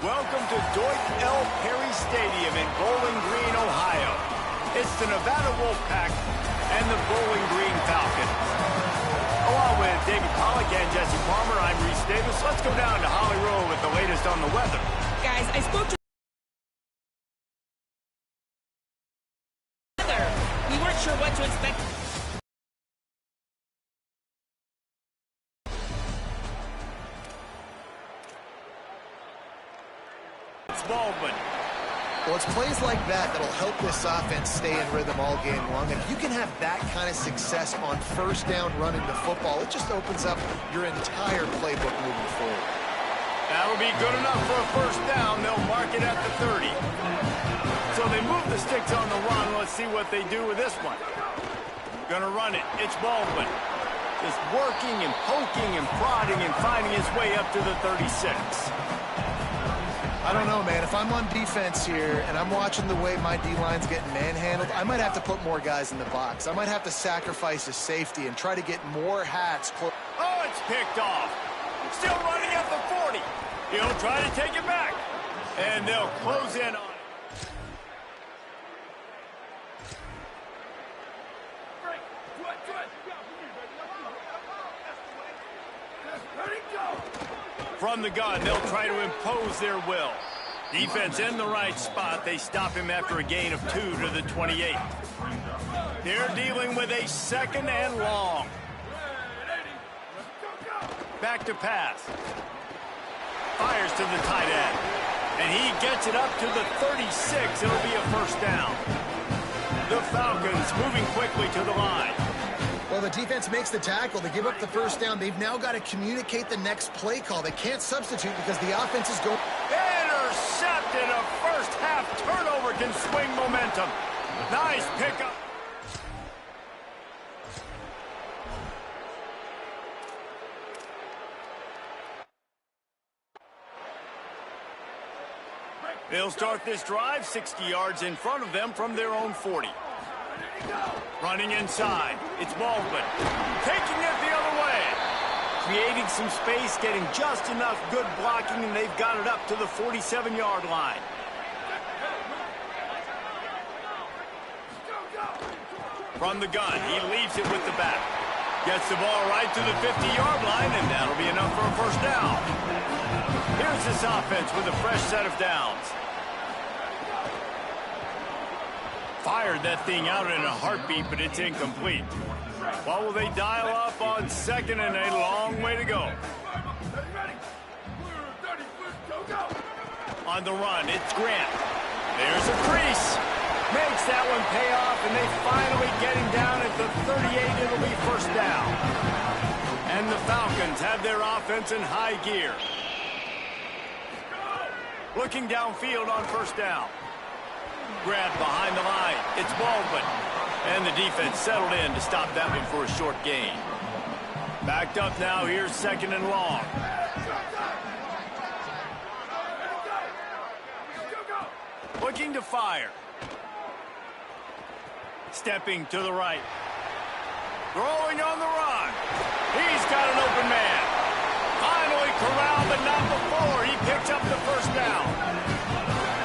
Welcome to Dwight L. Perry Stadium in Bowling Green, Ohio. It's the Nevada Wolfpack and the Bowling Green Falcons. Along with David Pollack and Jesse Palmer, I'm Reese Davis. Let's go down to Holly Rowe with the latest on the weather. Guys, I spoke to weather. We weren't sure what to expect. Baldwin. Well, it's plays like that that'll help this offense stay in rhythm all game long. And if you can have that kind of success on first down running the football, it just opens up your entire playbook moving forward. That'll be good enough for a first down. They'll mark it at the 30. So they move the sticks on the run. Let's see what they do with this one. Gonna run it. It's Baldwin. Just working and poking and prodding and finding his way up to the 36. I don't know, man. If I'm on defense here and I'm watching the way my D-line's getting manhandled, I might have to put more guys in the box. I might have to sacrifice a safety and try to get more hats. Oh, it's picked off. Still running at the 40. He'll try to take it back. And they'll close in on it. From the gun, they'll try to impose their will. Defense in the right spot. They stop him after a gain of 2 to the 28. They're dealing with a second and long. Back to pass. Fires to the tight end. And he gets it up to the 36. It'll be a first down. The Falcons moving quickly to the line. Well, the defense makes the tackle. They give up the first down. They've now got to communicate the next play call. They can't substitute because the offense is going. Intercepted. A first half turnover can swing momentum. Nice pickup. They'll start this drive 60 yards in front of them from their own 40. Running inside, it's Baldwin. Taking it the other way. Creating some space, getting just enough good blocking, and they've got it up to the 47-yard line. From the gun, he leaves it with the back. Gets the ball right to the 50-yard line, and that'll be enough for a first down. Here's this offense with a fresh set of downs. Fired that thing out in a heartbeat, but it's incomplete. What will they dial up on second, and a long way to go? On the run, it's Grant. There's a crease. Makes that one pay off, and they finally get him down at the 38. It'll be first down. And the Falcons have their offense in high gear. Looking downfield on first down. Grab behind the line. It's Baldwin. And the defense settled in to stop that one for a short gain. Backed up now. Here's second and long. Looking to fire. Stepping to the right. Throwing on the run. He's got an open man. Finally corralled, but not before. He picks up the first down.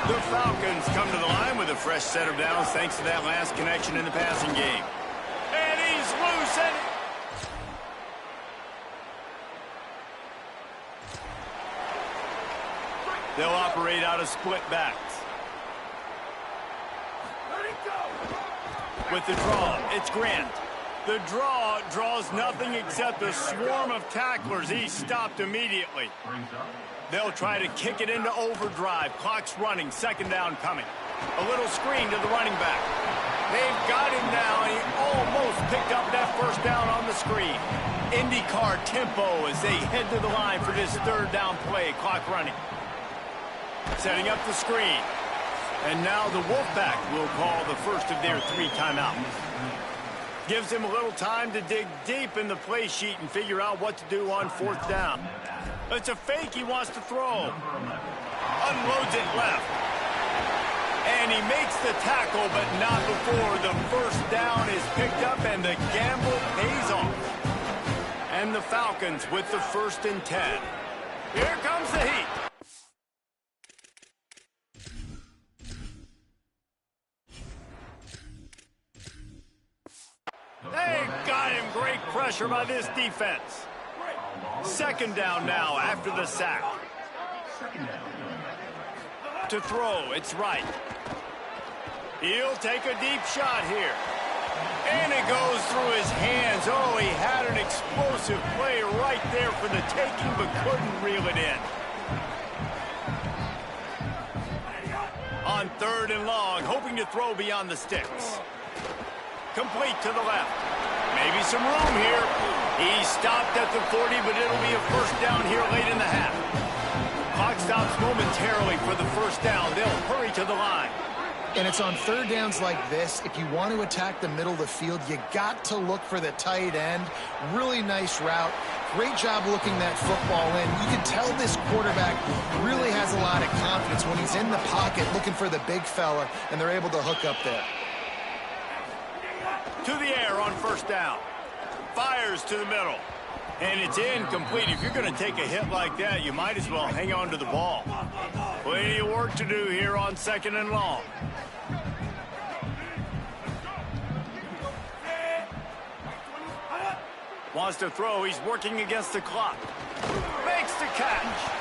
The Falcons come to the line with a fresh set of downs thanks to that last connection in the passing game. And he's loose. And they'll operate out of split backs. With the draw, it's Grant. The draw draws nothing except a swarm of tacklers. He's stopped immediately. They'll try to kick it into overdrive. Clock's running. Second down coming. A little screen to the running back. They've got him now, and he almost picked up that first down on the screen. IndyCar tempo as they head to the line for this third down play. Clock running. Setting up the screen. And now the Wolfpack will call the first of their 3 timeouts. Gives him a little time to dig deep in the play sheet and figure out what to do on fourth down. It's a fake he wants to throw. Unloads it left. And he makes the tackle, but not before the first down is picked up and the gamble pays off. And the Falcons with the 1st and 10. Here comes the heat. applying great pressure by this defense. Second down now after the sack. To throw, it's right. He'll take a deep shot here. And it goes through his hands. Oh, he had an explosive play right there for the taking, but couldn't reel it in. On third and long, hoping to throw beyond the sticks. Complete to the left. Maybe some room here. He stopped at the 40, but it'll be a first down here late in the half. Clock stops momentarily for the first down. They'll hurry to the line. And it's on third downs like this. If you want to attack the middle of the field, you got to look for the tight end. Really nice route. Great job looking that football in. You can tell this quarterback really has a lot of confidence when he's in the pocket looking for the big fella, and they're able to hook up there. To the air on first down. Fires to the middle. And it's incomplete. If you're going to take a hit like that, you might as well hang on to the ball. Plenty of work to do here on second and long. Wants to throw. He's working against the clock. Makes the catch.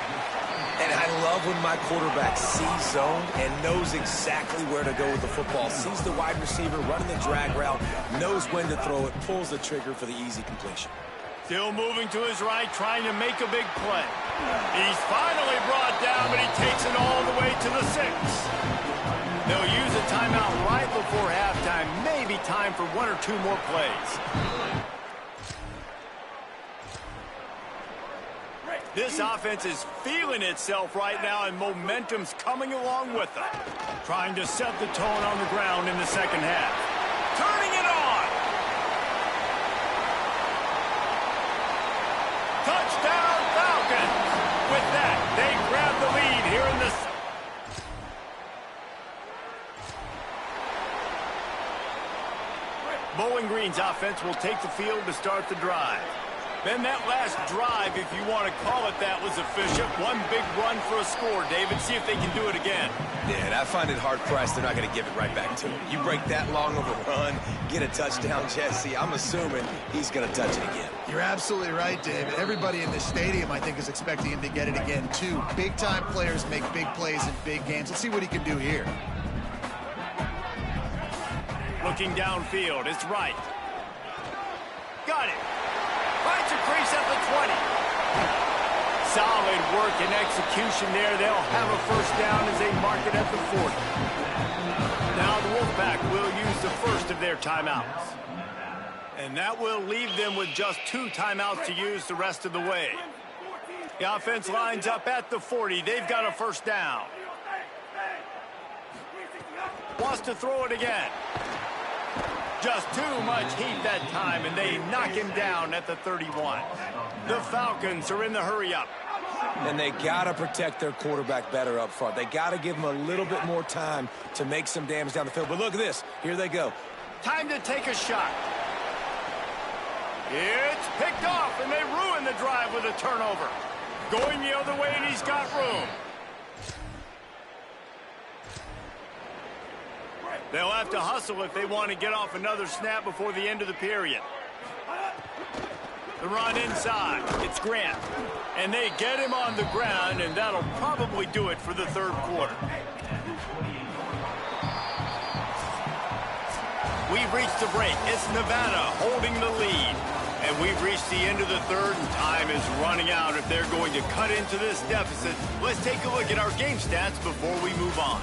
And I love when my quarterback sees zone and knows exactly where to go with the football. Sees the wide receiver running the drag route, knows when to throw it, pulls the trigger for the easy completion. Still moving to his right, trying to make a big play. He's finally brought down, but he takes it all the way to the 6. They'll use a timeout right before halftime. Maybe time for one or two more plays. This offense is feeling itself right now, and momentum's coming along with them. Trying to set the tone on the ground in the second half. Turning it on! Touchdown Falcons! With that, they grab the lead here in the... Bowling Green's offense will take the field to start the drive. Then that last drive, if you want to call it that, was efficient. One big run for a score, David. See if they can do it again. Yeah, and I find it hard-pressed they're not going to give it right back to him. You break that long of a run, get a touchdown, Jesse, I'm assuming he's going to touch it again. You're absolutely right, David. Everybody in this stadium, I think, is expecting him to get it again, too. Big-time players make big plays in big games. Let's see what he can do here. Looking downfield, it's right. Got it. Finds a crease at the 20. Solid work and execution there. They'll have a first down as they mark it at the 40. Now the Wolfpack will use the first of their timeouts. And that will leave them with just 2 timeouts to use the rest of the way. The offense lines up at the 40. They've got a first down. Wants to throw it again. Just too much heat that time, and they knock him down at the 31. The Falcons are in the hurry-up. And they got to protect their quarterback better up front. They got to give him a little bit more time to make some damage down the field. But look at this. Here they go. Time to take a shot. It's picked off, and they ruin the drive with a turnover. Going the other way, and he's got room. They'll have to hustle if they want to get off another snap before the end of the period. The run inside. It's Grant. And they get him on the ground, and that'll probably do it for the third quarter. We've reached the break. It's Nevada holding the lead. And we've reached the end of the third, and time is running out if they're going to cut into this deficit. Let's take a look at our game stats before we move on.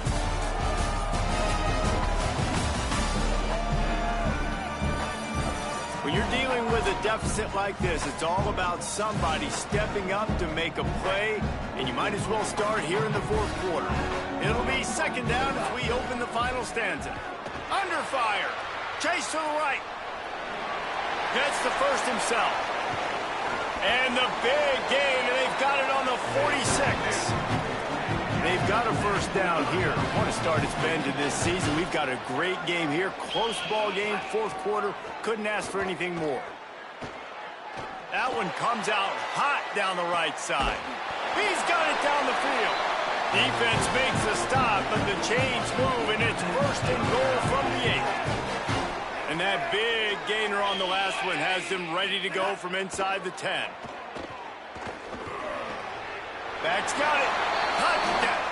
When you're dealing with a deficit like this, it's all about somebody stepping up to make a play, and you might as well start here in the fourth quarter. It'll be second down as we open the final stanza. Under fire. Chase to the right. Gets the first himself. And the big gain, and they've got it on the 46. They've got a first down here. What a start it's been to this season. We've got a great game here. Close ball game, fourth quarter. Couldn't ask for anything more. That one comes out hot down the right side. He's got it down the field. Defense makes a stop, but the chains move, and it's first and goal from the 8. And that big gainer on the last one has them ready to go from inside the 10. Back's got it. Touchdown.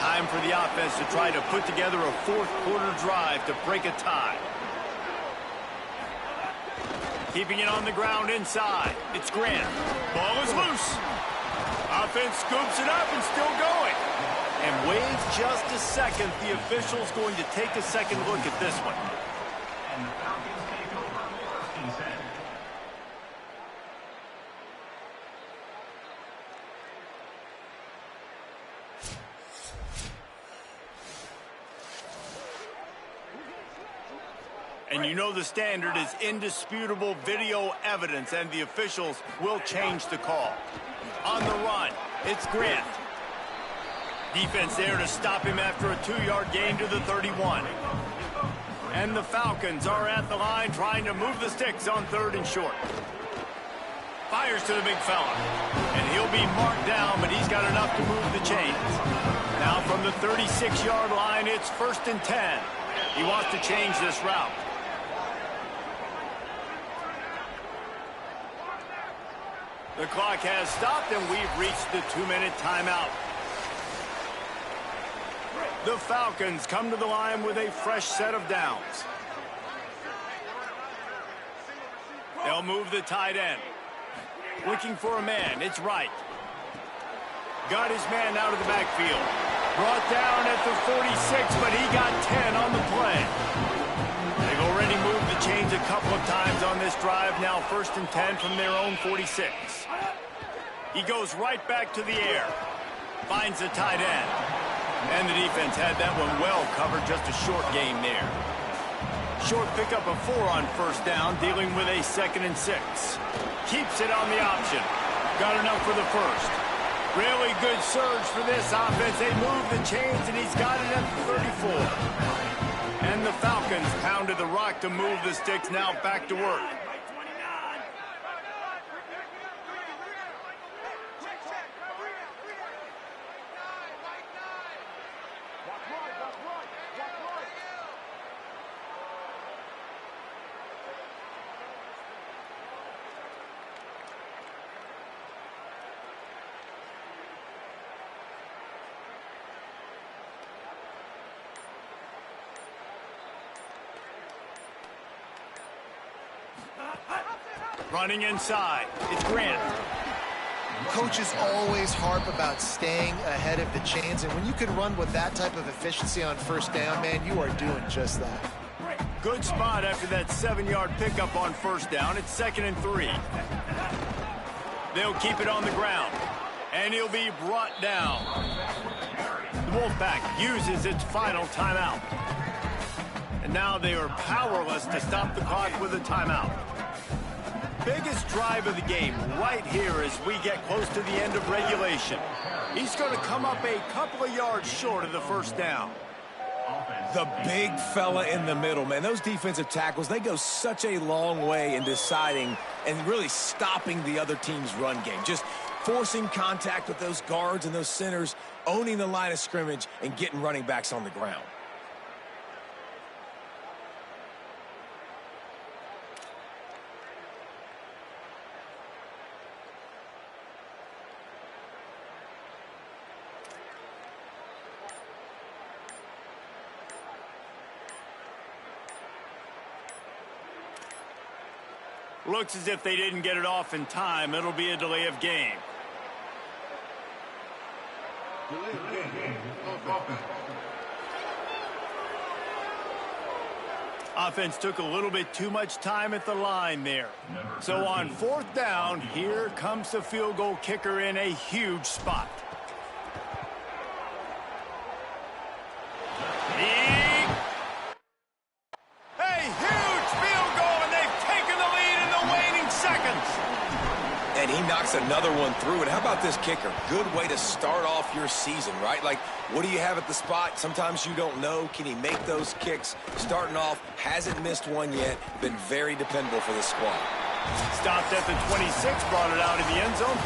Time for the offense to try to put together a fourth-quarter drive to break a tie. Keeping it on the ground inside. It's Grant. Ball is loose. Offense scoops it up and still going. And wait just a second. The official's going to take a second look at this one. And the Falcons take over first and 10. And you know the standard is indisputable video evidence, and the officials will change the call. On the run, it's Grant. Defense there to stop him after a 2-yard gain to the 31. And the Falcons are at the line trying to move the sticks on 3rd and short. Fires to the big fella. And he'll be marked down, but he's got enough to move the chains. Now from the 36-yard line, it's 1st and 10. He wants to change this route. The clock has stopped, and we've reached the 2-minute timeout. The Falcons come to the line with a fresh set of downs. They'll move the tight end. Looking for a man. It's Wright. Got his man out of the backfield. Brought down at the 46, but he got 10 on the play. They've already moved the chains a couple of times on this drive. Now 1st and 10 from their own 46. He goes right back to the air. Finds the tight end. And the defense had that one well covered. Just a short gain there. Short pickup of 4 on 1st down, dealing with a 2nd and 6. Keeps it on the option. Got enough for the 1st. Really good surge for this offense. They move the chains, and he's got it at the 34. And the Falcons pounded the rock to move the sticks. Now back to work. Running inside, it's Grant. Coaches always harp about staying ahead of the chains, and when you can run with that type of efficiency on 1st down, man, you are doing just that. Good spot after that 7-yard pickup on 1st down. It's 2nd and 3. They'll keep it on the ground, and he'll be brought down. The Wolfpack uses its final timeout. And now they are powerless to stop the clock with a timeout. Biggest drive of the game right here as we get close to the end of regulation. He's going to come up a couple of yards short of the 1st down. The big fella in the middle, man. Those defensive tackles, they go such a long way in deciding and really stopping the other team's run game. Just forcing contact with those guards and those centers, owning the line of scrimmage, and getting running backs on the ground. Looks as if they didn't get it off in time. It'll be a delay of game. Offense took a little bit too much time at the line there. So on 4th down, here comes the field goal kicker in a huge spot. And he knocks another one through. And how about this kicker? Good way to start off your season, right? Like, what do you have at the spot? Sometimes you don't know. Can he make those kicks? Starting off, hasn't missed one yet. Been very dependable for the squad. Stopped at the 26, brought it out in the end zone.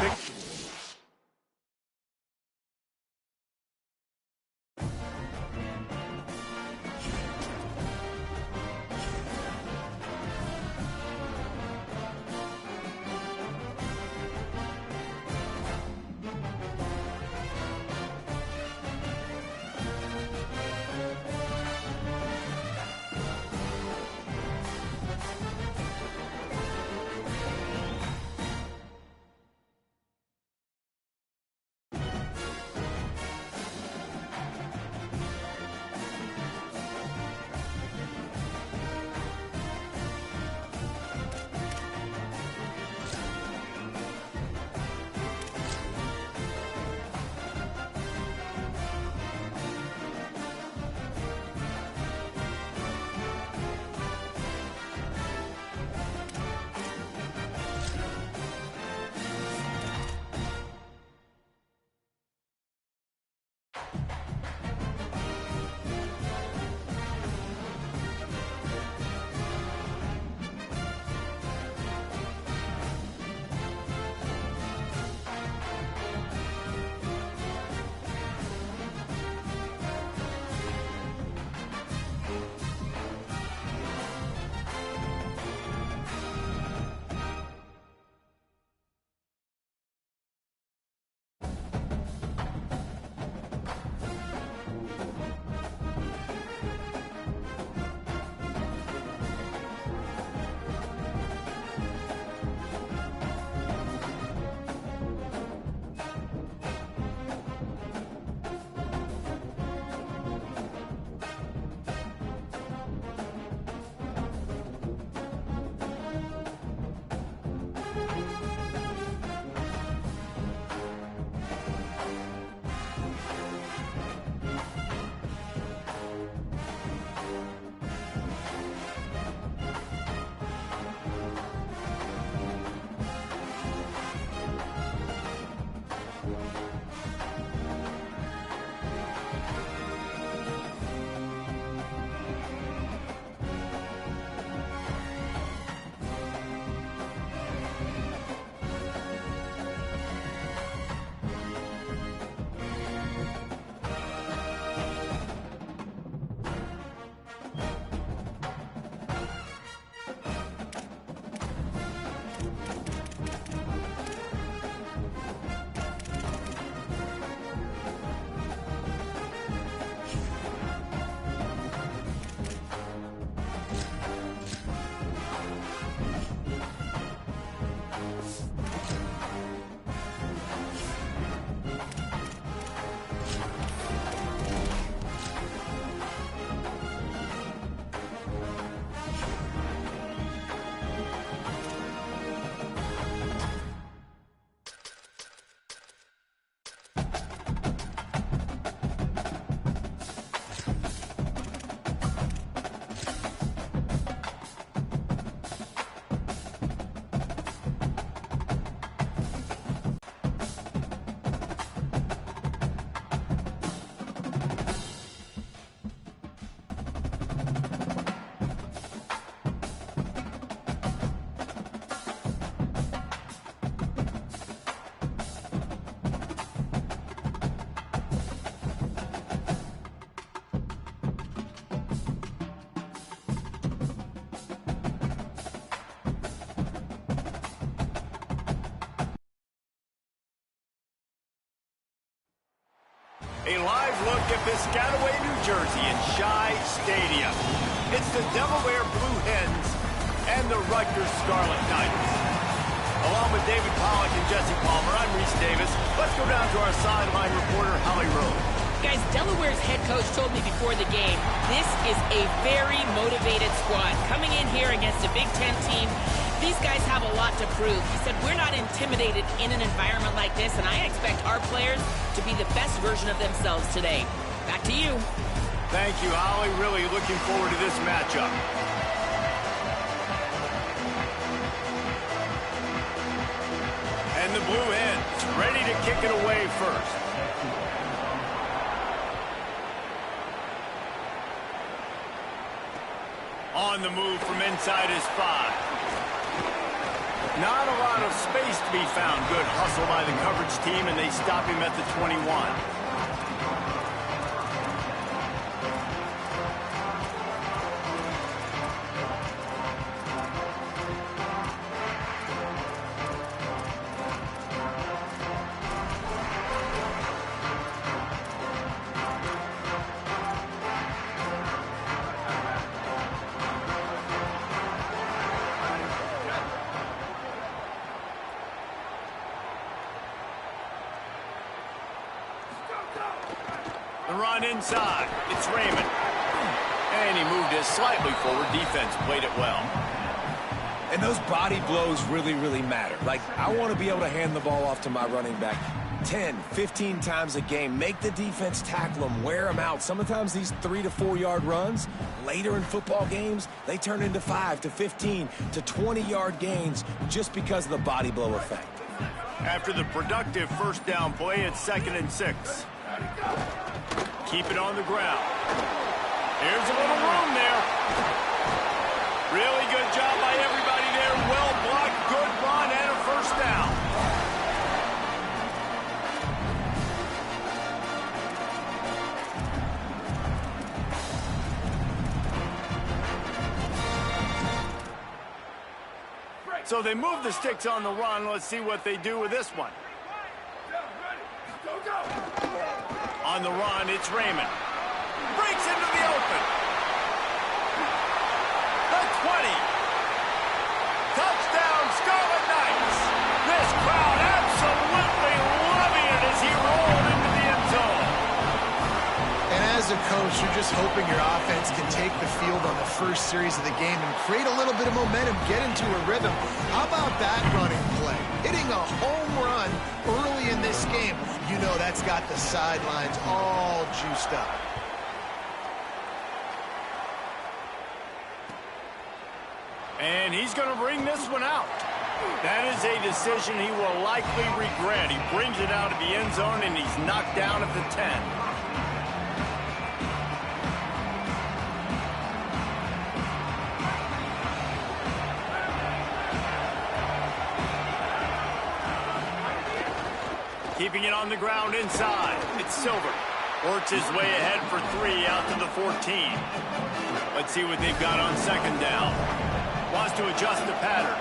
A live look at Piscataway, New Jersey in Shai Stadium. It's the Delaware Blue Hens and the Rutgers Scarlet Knights. Along with David Pollack and Jesse Palmer, I'm Reese Davis. Let's go down to our sideline reporter, Holly Rose. Guys, Delaware's head coach told me before the game, this is a very motivated squad. Coming in here against a Big Ten team, these guys have a lot to prove. He said, we're not intimidated in an environment like this, and I expect our players to be the best version of themselves today. Back to you. Thank you, Holly. Really looking forward to this matchup. And the Blue Hens ready to kick it away first. On the move from inside his 5. Not a lot of space to be found. Good hustle by the coverage team, and they stop him at the 21. The run inside. It's Raymond. And he moved it slightly forward. Defense played it well. And those body blows really, really matter. Like, I want to be able to hand the ball off to my running back 10, 15 times a game. Make the defense tackle them, wear them out. Sometimes these 3 to 4 yard runs, later in football games, they turn into 5 to 15 to 20 yard gains just because of the body blow effect. After the productive first down play, it's 2nd and 6. Keep it on the ground. Here's a little room there. Really good job by everybody there. Well blocked, good run, and a first down. So they move the sticks on the run. Let's see what they do with this one. On the run, it's Raymond. Breaks into the open. The 20. Touchdown, Scarlet Knights. This crowd absolutely loving it as he rolled into the end zone. And as a coach, you're just hoping your offense can take the field on the first series of the game and create a little bit of momentum, get into a rhythm. How about that running play? Hitting a home run early in this game. You know that's got the sidelines all juiced up. And he's going to bring this one out. That is a decision he will likely regret. He brings it out of the end zone, and he's knocked down at the 10. Keeping it on the ground inside. It's Silver. Works his way ahead for 3 out to the 14. Let's see what they've got on 2nd down. Wants to adjust the pattern.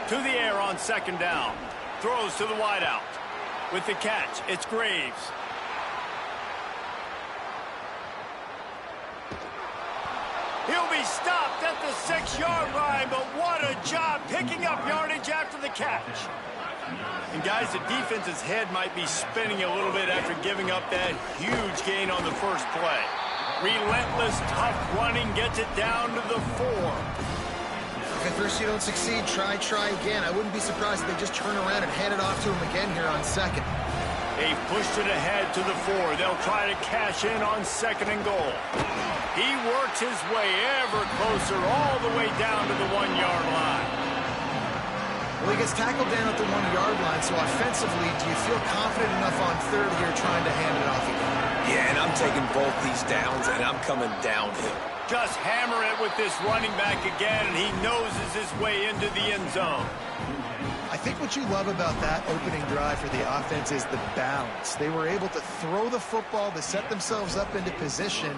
To the air on 2nd down. Throws to the wideout. With the catch, it's Graves. He'll be stopped at the 6-yard line, but what a job picking up yardage after the catch. And guys, the defense's head might be spinning a little bit after giving up that huge gain on the first play. Relentless, tough running gets it down to the 4. If at first you don't succeed, try again. I wouldn't be surprised if they just turn around and hand it off to him again here on 2nd. They've pushed it ahead to the 4. They'll try to cash in on 2nd and goal. He works his way ever closer all the way down to the 1-yard line. Well, he gets tackled down at the 1-yard line, so offensively, do you feel confident enough on 3rd here trying to hand it off again? Yeah, and I'm taking both these downs, and I'm coming downhill. Just hammer it with this running back again, and he noses his way into the end zone. I think what you love about that opening drive for the offense is the balance. They were able to throw the football to set themselves up into position,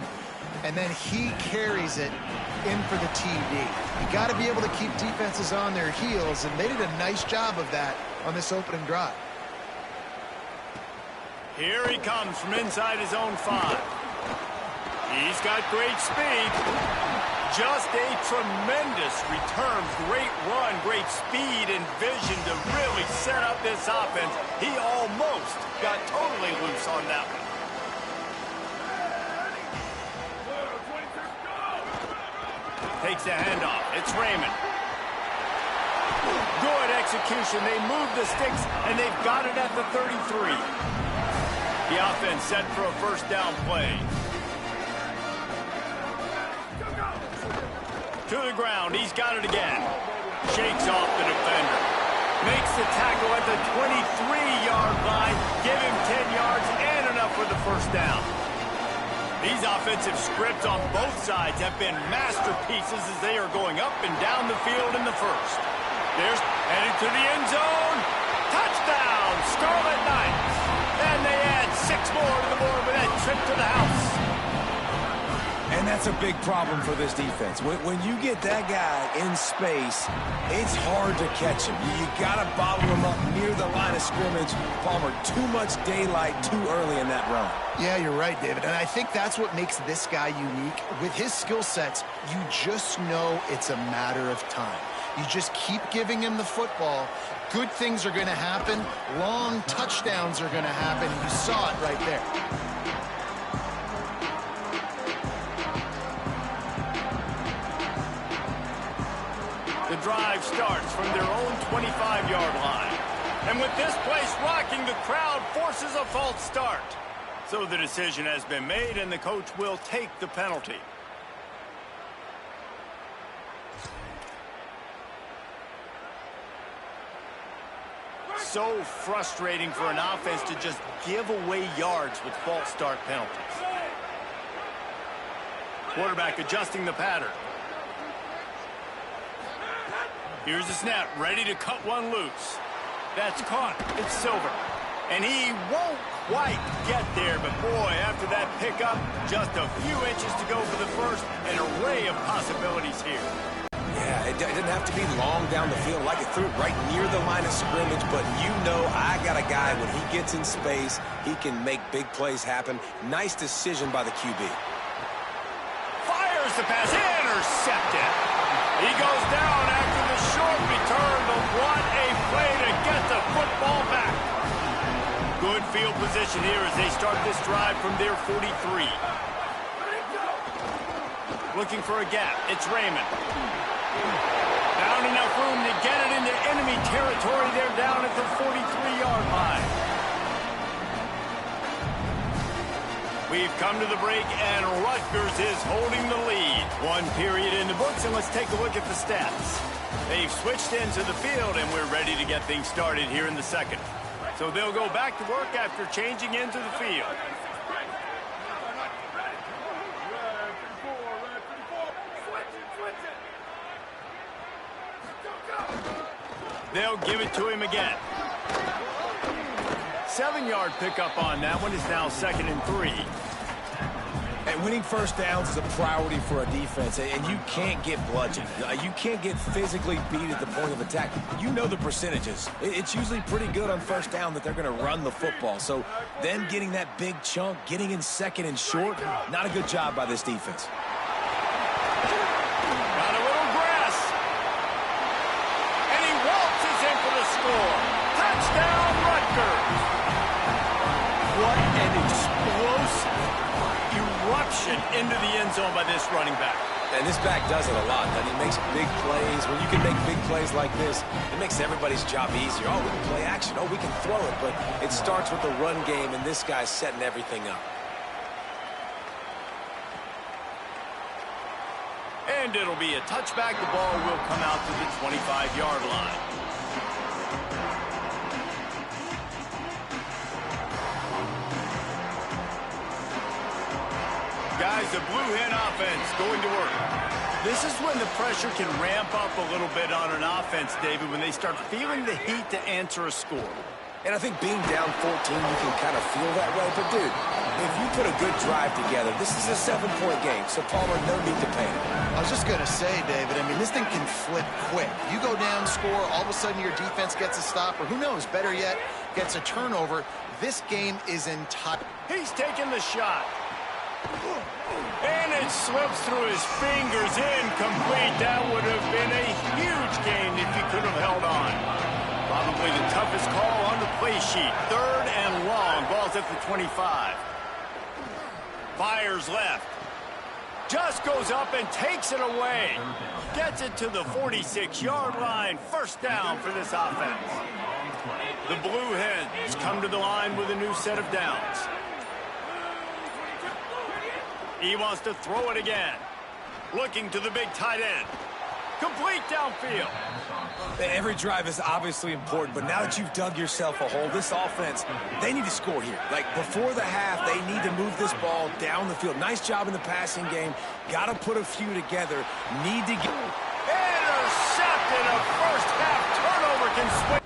and then he carries it in for the TD. You got to be able to keep defenses on their heels, and they did a nice job of that on this opening drive. Here he comes from inside his own 5. He's got great speed. Just a tremendous return. Great run, great speed and vision to really set up this offense. He almost got totally loose on that one. Takes the handoff. It's Raymond. Good execution. They move the sticks, and they've got it at the 33. The offense set for a first down play. To the ground. He's got it again. Shakes off the defender. Makes the tackle at the 23-yard line. Give him 10 yards and enough for the first down. These offensive scripts on both sides have been masterpieces as they are going up and down the field in the first. There's headed to the end zone. Touchdown, Scarlet Knights. And they add 6 more to the board with that trip to the house. And that's a big problem for this defense. When you get that guy in space, it's hard to catch him. You got to bottle him up near the line of scrimmage. Palmer, too much daylight too early in that run. Yeah, you're right, David. And I think that's what makes this guy unique. With his skill sets, you just know it's a matter of time. You just keep giving him the football. Good things are going to happen. Long touchdowns are going to happen. You saw it right there. The drive starts from their own 25-yard line. And with this place rocking, the crowd forces a false start. So the decision has been made, and the coach will take the penalty. So frustrating for an offense to just give away yards with false start penalties. Quarterback adjusting the pattern. Here's the snap, ready to cut one loose. That's caught. It's Silver. And he won't quite get there, but boy, after that pickup, just a few inches to go for the first. An array of possibilities here. Yeah, it didn't have to be long down the field. Like it threw it right near the line of scrimmage, but you know I got a guy, when he gets in space, he can make big plays happen. Nice decision by the QB. Fires the pass, intercepted. He goes down after the short return, but what a play to get the football back. Good field position here as they start this drive from their 43. Looking for a gap, it's Raymond. Found enough room to get it into enemy territory. They're down at the 43-yard line. We've come to the break, and Rutgers is holding the lead. 1 period in the books, and let's take a look at the stats. They've switched into the field, and we're ready to get things started here in the second. So they'll go back to work after changing into the field. They'll give it to him again. 7-yard pickup on that one is now 2nd and 3. And winning first downs is a priority for a defense, and you can't get bludgeoned. You can't get physically beat at the point of attack. You know the percentages. It's usually pretty good on first down that they're going to run the football. So them getting that big chunk, getting in 2nd and short, not a good job by this defense. Got a little grass. And he waltzes in for the score. Touchdown, Rutgers. What an explosive eruption into the end zone by this running back. And this back does it a lot. He makes big plays. When you can make big plays like this, it makes everybody's job easier. Oh, we can play action. Oh, we can throw it. But it starts with the run game, and this guy's setting everything up. And it'll be a touchback. The ball will come out to the 25-yard line. Guys, the Blue Hen offense going to work. This is when the pressure can ramp up a little bit on an offense, David, when they start feeling the heat to answer a score. And I think being down 14, you can kind of feel that way. But, dude, if you put a good drive together, this is a 7-point game. So, Palmer, no need to panic. I was just going to say, David, I mean, this thing can flip quick. You go down, score, all of a sudden your defense gets a stop, or who knows, better yet, gets a turnover. This game is entire. He's taking the shot. And it slips through his fingers, incomplete. That would have been a huge gain if he could have held on. Probably the toughest call on the play sheet. 3rd and long. Ball's at the 25. Fires left. Just goes up and takes it away. Gets it to the 46-yard line. First down for this offense. The Blue Hens come to the line with a new set of downs. He wants to throw it again. Looking to the big tight end. Complete downfield. Every drive is obviously important, but now that you've dug yourself a hole, this offense, they need to score here. Like, before the half, they need to move this ball down the field. Nice job in the passing game. Got to put a few together. Need to get... Intercepted. A first half turnover can swing.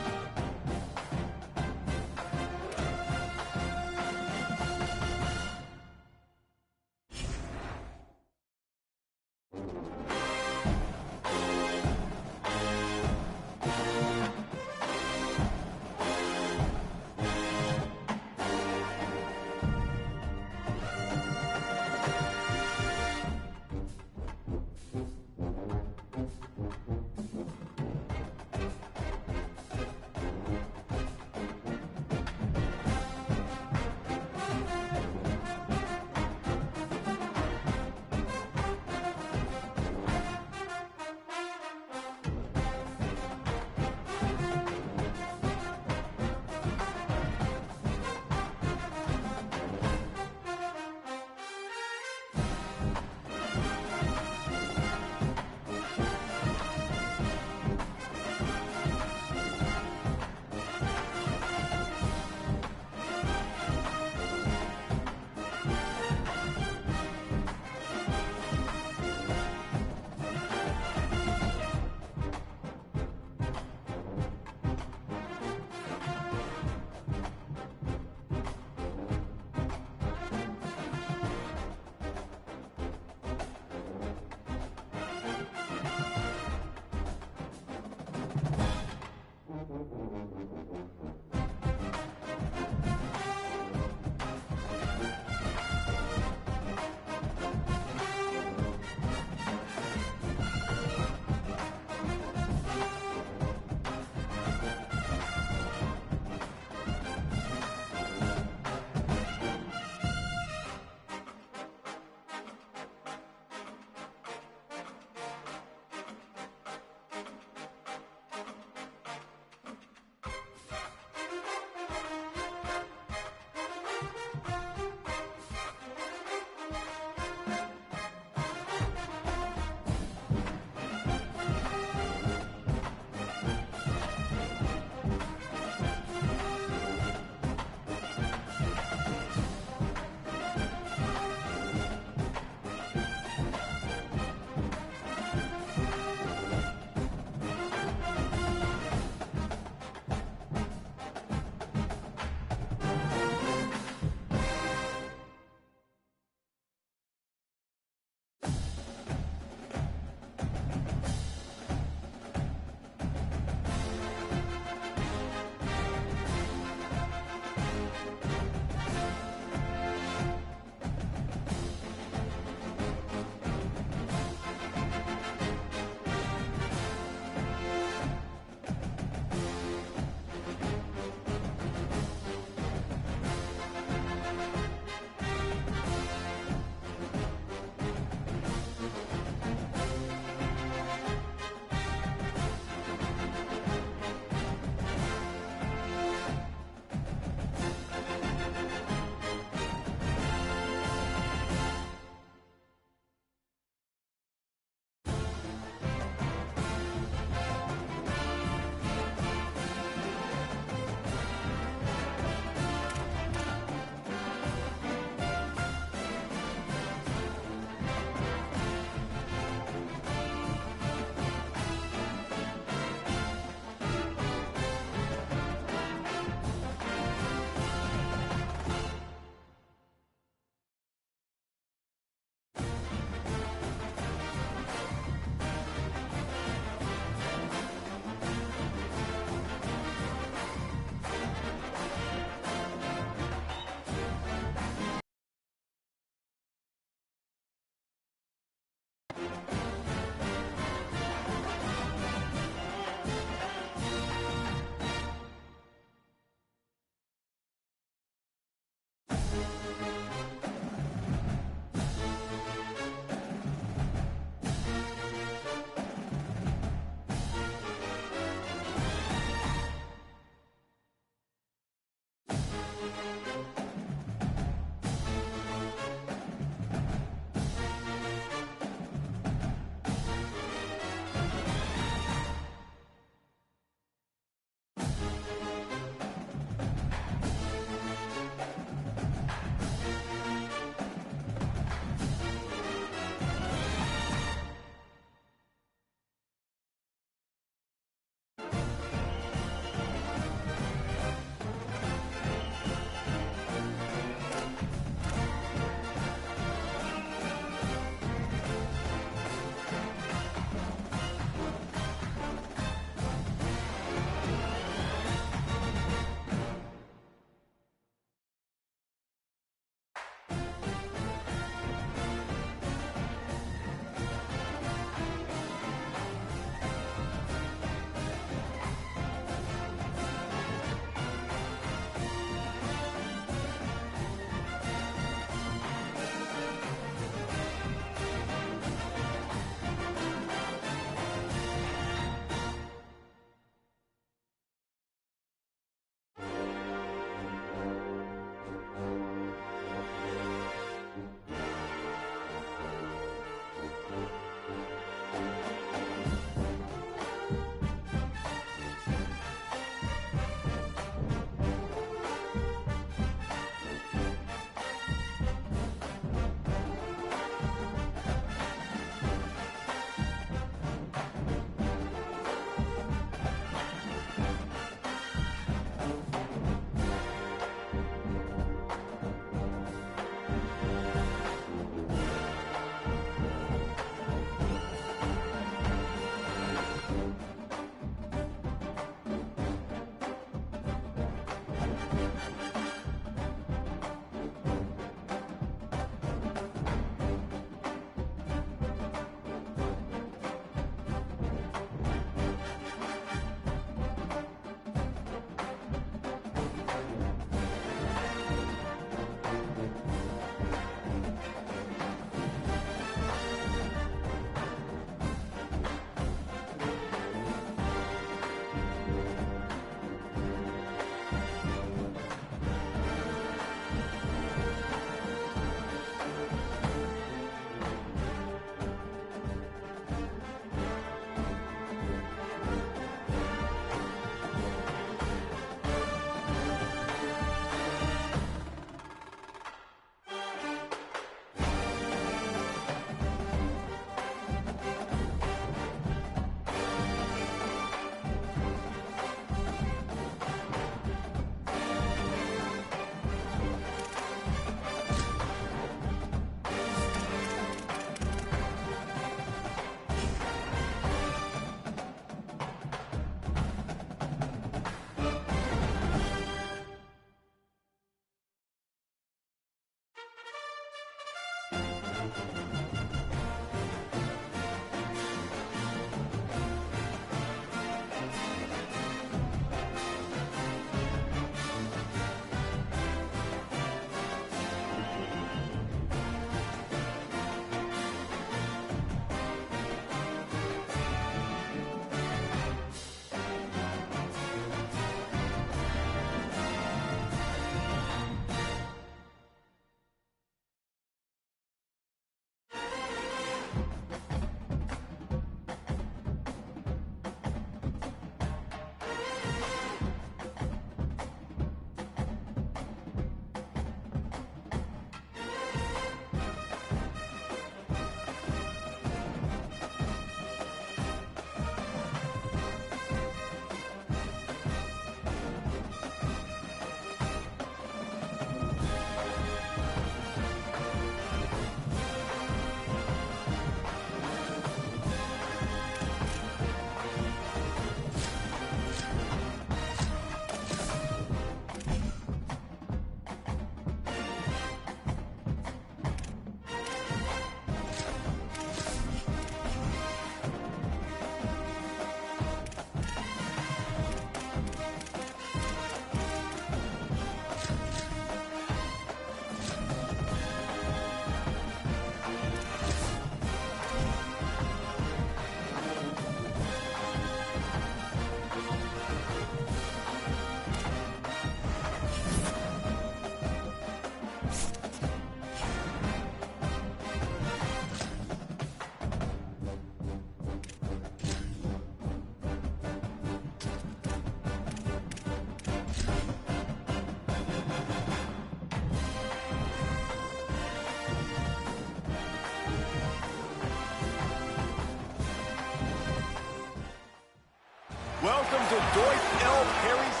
Welcome to Deutsch L. Perry's.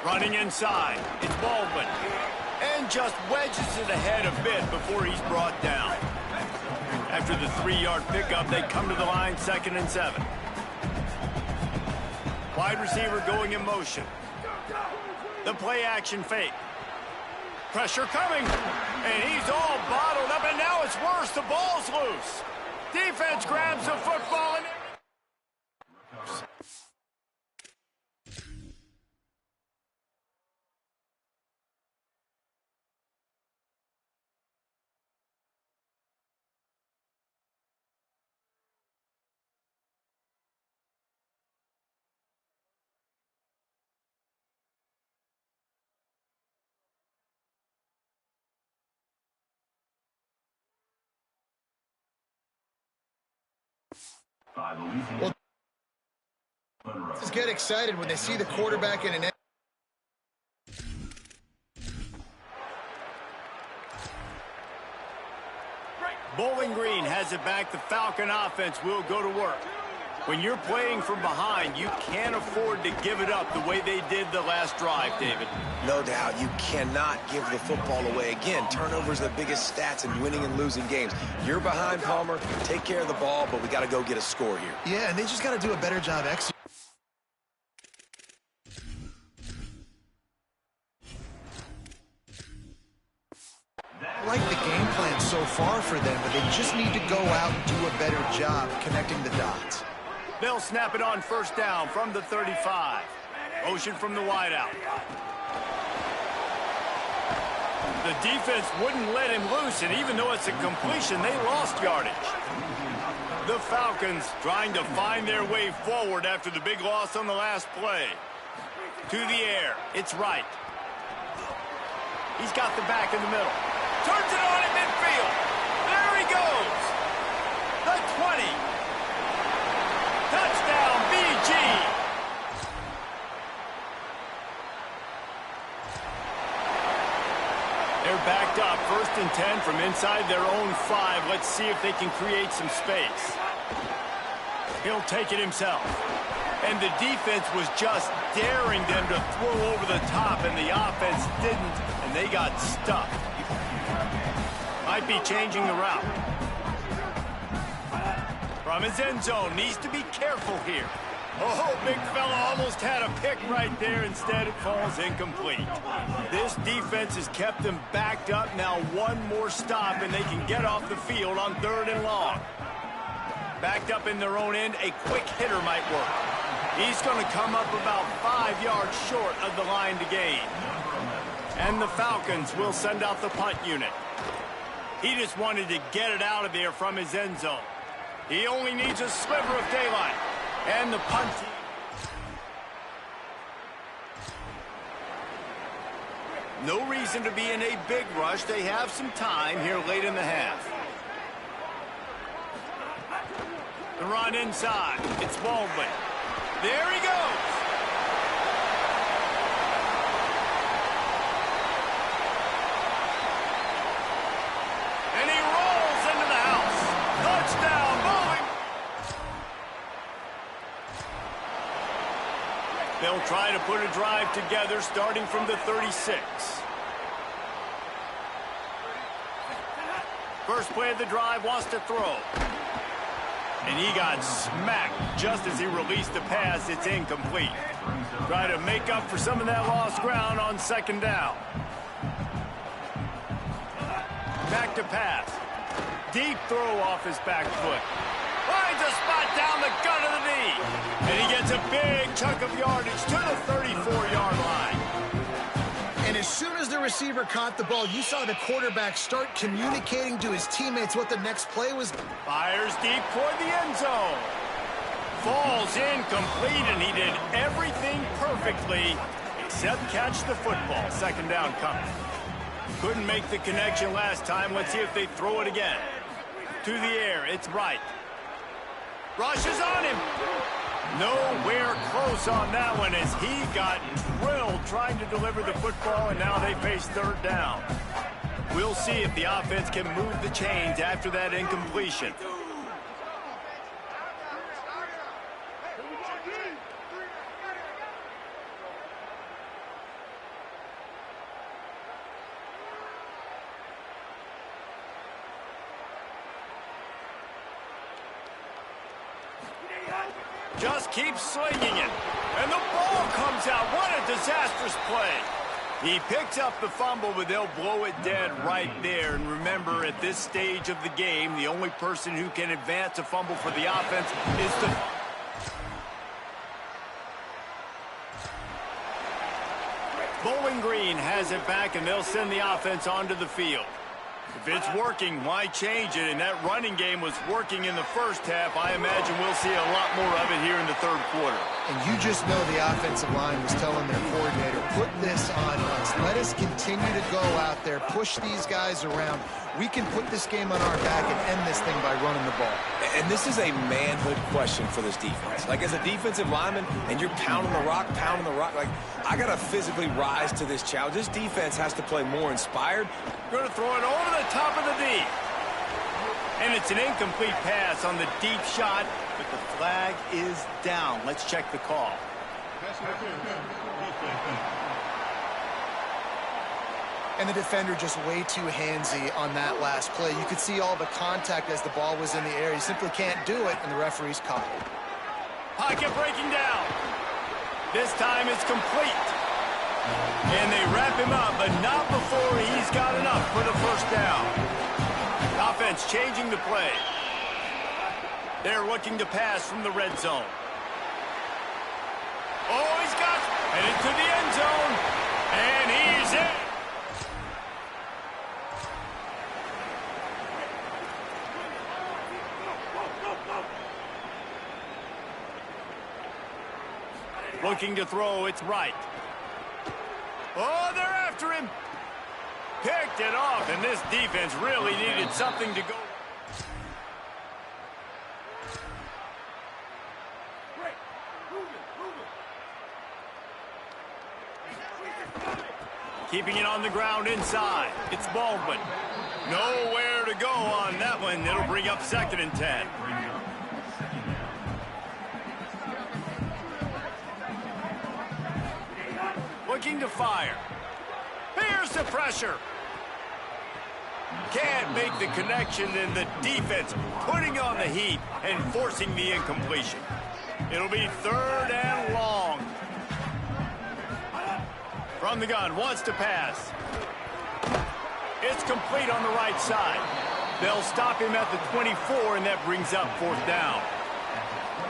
Running inside, it's Baldwin. And just wedges it ahead a bit before he's brought down. After the 3-yard pickup, they come to the line, 2nd and 7. Wide receiver going in motion. The play action fake. Pressure coming. And he's all bottled up, and now it's worse. The ball's loose. Defense grabs the football and... Well, just get excited when they see the quarterback in an... Bowling Green has it back. The Falcon offense will go to work. When you're playing from behind, you can't afford to give it up the way they did the last drive, David. No doubt. You cannot give the football away. Again, turnovers are the biggest stats in winning and losing games. You're behind, Palmer. Take care of the ball, but we got to go get a score here. Yeah, and they just got to do a better job executing. I like the game plan so far for them, but they just need to go out and do a better job connecting the dots. They'll snap it on 1st down from the 35. Motion from the wideout. The defense wouldn't let him loose, and even though it's a completion, they lost yardage. The Falcons trying to find their way forward after the big loss on the last play. To the air, it's Wright. He's got the back in the middle. Turns it on in midfield. There he goes. The 20. Touchdown, BG. They're backed up, 1st and 10 from inside their own 5. Let's see if they can create some space. He'll take it himself. And the defense was just daring them to throw over the top, and the offense didn't, and they got stuck. Might be changing the route. From his end zone, needs to be careful here. Oh, big fella almost had a pick right there. Instead, it falls incomplete. This defense has kept them backed up. Now one more stop, and they can get off the field on 3rd and long. Backed up in their own end, a quick hitter might work. He's going to come up about 5 yards short of the line to gain. And the Falcons will send out the punt unit. He just wanted to get it out of there from his end zone. He only needs a sliver of daylight. And the punt team. No reason to be in a big rush. They have some time here late in the half. The run inside. It's Baldwin. There he goes. And he rolls into the house. Touchdown, Bowling. They'll try to put a drive together starting from the 36. First play of the drive, wants to throw. And he got smacked just as he released the pass. It's incomplete. Try to make up for some of that lost ground on 2nd down. Back to pass. Deep throw off his back foot. Finds a spot down the gut of the knee. And he gets a big chunk of yardage to the 34-yard line. And as soon as the receiver caught the ball, you saw the quarterback start communicating to his teammates what the next play was. Fires deep toward the end zone. Falls incomplete, and he did everything perfectly except catch the football. 2nd down coming. Couldn't make the connection last time. Let's see if they throw it again. To the air, it's Wright. Rushes on him. Nowhere close on that one as he got drilled trying to deliver the football, and now they face third down. We'll see if the offense can move the chains after that incompletion. Just keeps slinging it. And the ball comes out. What a disastrous play. He picks up the fumble, but they'll blow it dead right there. And remember, at this stage of the game, the only person who can advance a fumble for the offense is the... Bowling Green has it back, and they'll send the offense onto the field. If it's working, why change it? And that running game was working in the first half. I imagine we'll see a lot more of it here in the third quarter. And you just know the offensive line was telling their coordinator, put this on us. Let us continue to go out there, push these guys around. We can put this game on our back and end this thing by running the ball. And this is a manhood question for this defense. Like, as a defensive lineman, and you're pounding the rock, like, I got to physically rise to this challenge. This defense has to play more inspired. Going to throw it over the top of the D. And it's an incomplete pass on the deep shot, but the flag is down. Let's check the call. And the defender just way too handsy on that last play. You could see all the contact as the ball was in the air. He simply can't do it, and the referee's caught it. Pocket breaking down. This time it's complete. And they wrap him up, but not before he's got enough for the first down. Offense changing the play. They're looking to pass from the red zone. Oh, he's got it into the end zone. And he's in. Looking to throw, it's right. Oh, they're after him. Picked it off, and this defense really needed something to go. Keeping it on the ground inside. It's Baldwin. Nowhere to go on that one. It'll bring up 2nd and 10. Looking to fire. Here's the pressure. Can't make the connection, and the defense putting on the heat and forcing the incompletion. It'll be 3rd and long. From the gun, wants to pass. It's complete on the right side. They'll stop him at the 24, and that brings up 4th down.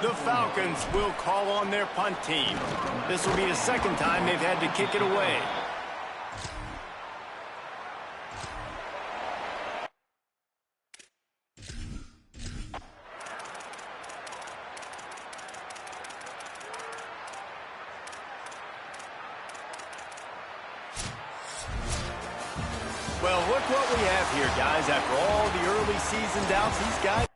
The Falcons will call on their punt team. This will be the 2nd time they've had to kick it away. Well, look what we have here, guys. After all the early season doubts, these guys...